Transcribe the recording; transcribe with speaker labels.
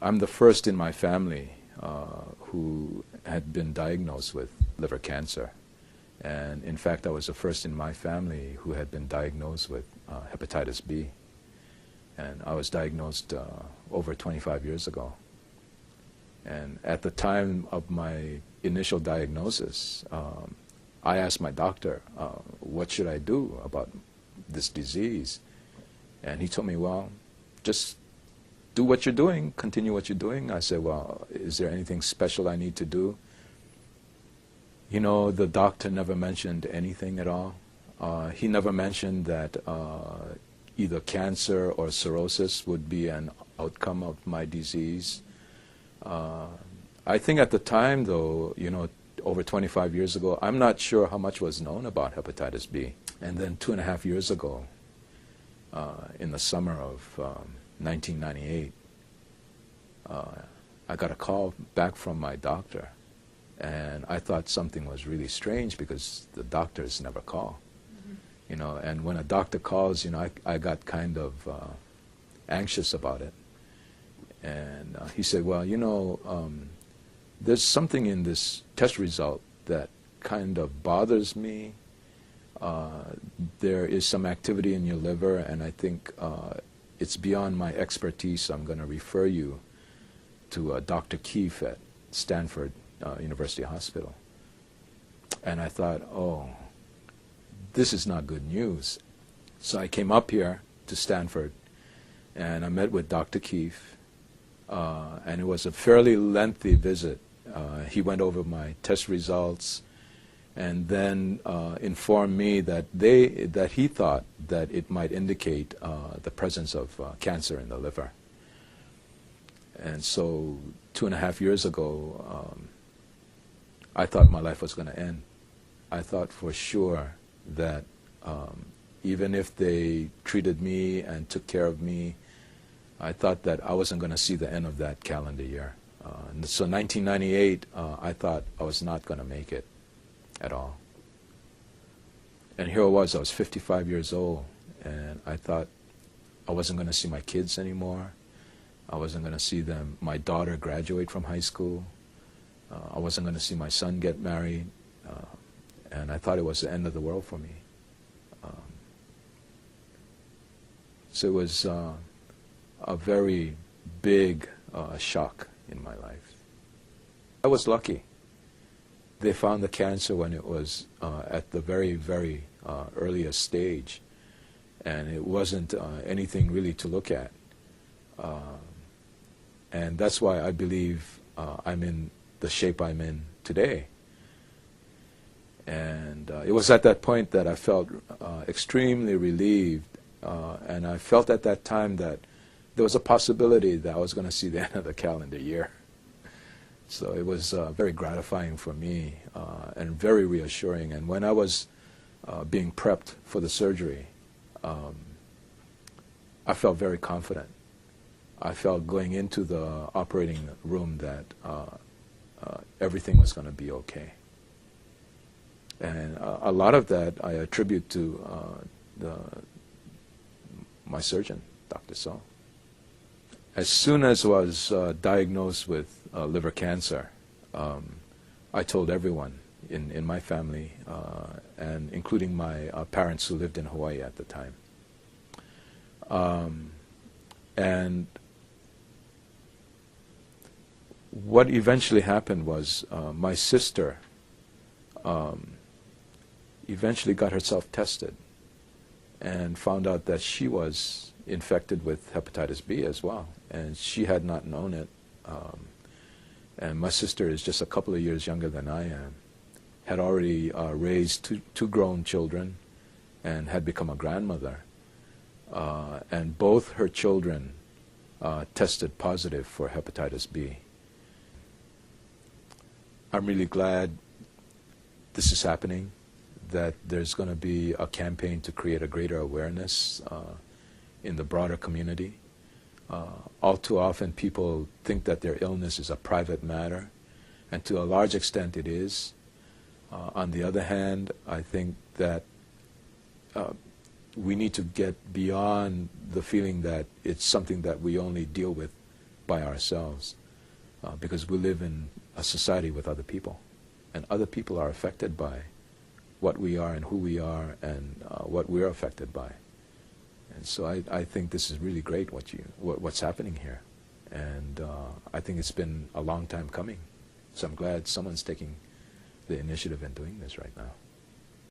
Speaker 1: I'm the first in my family who had been diagnosed with liver cancer. And in fact, I was the first in my family who had been diagnosed with hepatitis B. And I was diagnosed over 25 years ago. And at the time of my initial diagnosis, I asked my doctor, what should I do about this disease? And he told me, well, just do what you're doing, continue what you're doing. I said, well, is there anything special I need to do? You know, the doctor never mentioned anything at all. He never mentioned that either cancer or cirrhosis would be an outcome of my disease. I think at the time, though, you know, over 25 years ago, I'm not sure how much was known about hepatitis B. And then 2.5 years ago, in the summer of 1998, I got a call back from my doctor. And I thought something was really strange because the doctors never call. You know, and when a doctor calls, you know, I got kind of anxious about it. And he said, well, you know, there's something in this test result that kind of bothers me. There is some activity in your liver, and I think it's beyond my expertise, so I'm going to refer you to Dr. Keefe at Stanford University Hospital. And I thought, oh, this is not good news. So I came up here to Stanford, and I met with Dr. Keefe, and it was a fairly lengthy visit. He went over my test results, and then informed me that he thought that it might indicate the presence of cancer in the liver. And so 2.5 years ago, I thought my life was going to end. I thought for sure that even if they treated me and took care of me, I thought that I wasn't going to see the end of that calendar year. So 1998, I thought I was not going to make it at all. And here I was 55 years old, and I thought I wasn't going to see my kids anymore. I wasn't going to see them, my daughter graduate from high school. I wasn't going to see my son get married. And I thought it was the end of the world for me. So it was a very big shock in my life. I was lucky. They found the cancer when it was at the very, very earliest stage, and it wasn't anything really to look at. And that's why I believe I'm in the shape I'm in today. And it was at that point that I felt extremely relieved, and I felt at that time that there was a possibility that I was going to see the end of the calendar year. So it was very gratifying for me and very reassuring. And when I was being prepped for the surgery, I felt very confident. I felt going into the operating room that everything was going to be okay. And a lot of that I attribute to my surgeon, Dr. So. As soon as I was diagnosed with liver cancer, I told everyone in my family, and including my parents who lived in Hawaii at the time. And what eventually happened was my sister eventually got herself tested and found out that she was infected with hepatitis B as well, and she had not known it. And my sister is just a couple of years younger than I am, had already raised two grown children and had become a grandmother. And both her children tested positive for hepatitis B. I'm really glad this is happening, that there's going to be a campaign to create a greater awareness in the broader community. All too often people think that their illness is a private matter, and to a large extent it is. On the other hand, I think that we need to get beyond the feeling that it's something that we only deal with by ourselves, because we live in a society with other people, and other people are affected by what we are and who we are and what we're affected by. And so I think this is really great what's happening here, and I think it's been a long time coming. So I'm glad someone's taking the initiative in doing this right now.